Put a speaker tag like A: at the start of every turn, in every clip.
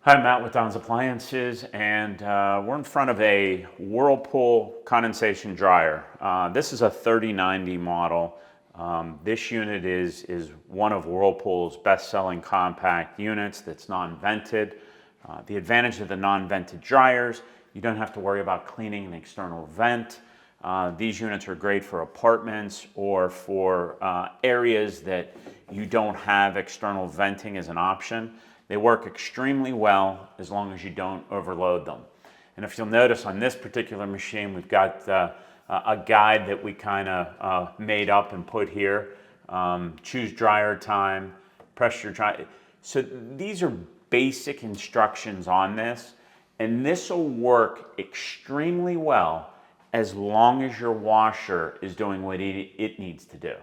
A: Hi, I'm Matt with Don's Appliances, and we're in front of a Whirlpool condensation dryer. This is a 3090 model. This unit is one of Whirlpool's best-selling compact units that's non-vented. The advantage of the non-vented dryers, you don't have to worry about cleaning an external vent. These units are great for apartments or for areas that you don't have external venting as an option. They work extremely well as long as you don't overload them. And if you'll notice on this particular machine, we've got a guide that we kind of made up and put here. Choose dryer time, pressure dry. So these are basic instructions on this, and this will work extremely well as long as your washer is doing what it needs to do.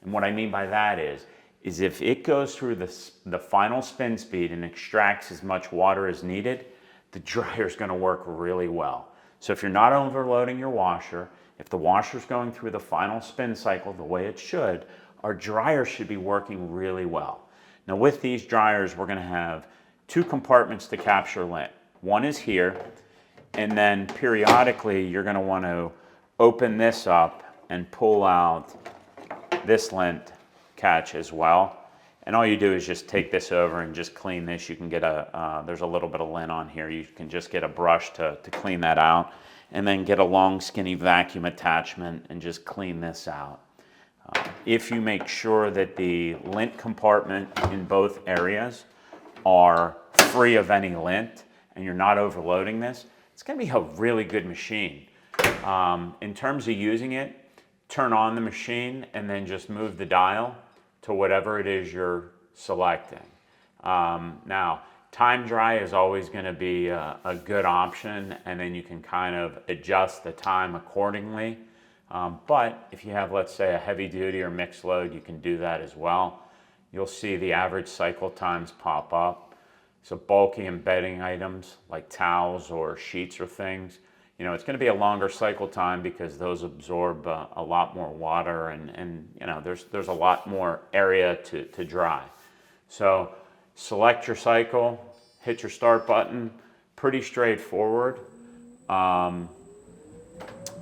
A: And what I mean by that is if it goes through the final spin speed and extracts as much water as needed, the dryer is going to work really well. So if you're not overloading your washer, if the washer is going through the final spin cycle the way it should, our dryer should be working really well. Now with these dryers, we're going to have two compartments to capture lint. One is here, and then periodically you're going to want to open this up and pull out this lint catch as well. And all you do is just take this over and just clean this. You can get there's a little bit of lint on here. You can just get a brush to clean that out, and then get a long skinny vacuum attachment and just clean this out. If you make sure that the lint compartment in both areas are free of any lint and you're not overloading this, it's going to be a really good machine. In terms of using it, turn on the machine and then just move the dial to whatever it is you're selecting. Now, time dry is always going to be a good option, and then you can kind of adjust the time accordingly. But if you have, let's say, a heavy duty or mixed load, you can do that as well. You'll see the average cycle times pop up. So bulky embedding items like towels or sheets or things, it's going to be a longer cycle time because those absorb a lot more water, and there's a lot more area to dry. So select your cycle, hit your start button, pretty straightforward.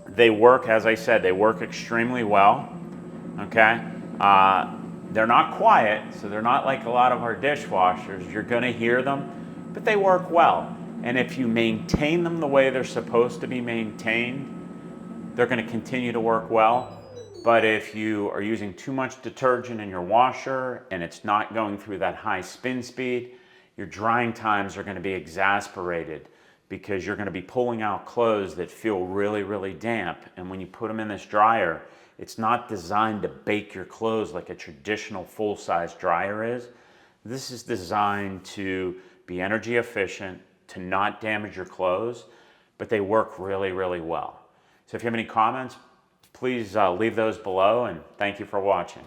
A: They work, as I said, they work extremely well, okay? They're not quiet, so they're not like a lot of our dishwashers. You're going to hear them, but they work well. And if you maintain them the way they're supposed to be maintained, they're going to continue to work well. But if you are using too much detergent in your washer and it's not going through that high spin speed, your drying times are going to be exasperated because you're going to be pulling out clothes that feel really, really damp. And when you put them in this dryer, it's not designed to bake your clothes like a traditional full-size dryer is. This is designed to be energy efficient, to not damage your clothes, but they work really, really well. So if you have any comments, please leave those below, and thank you for watching.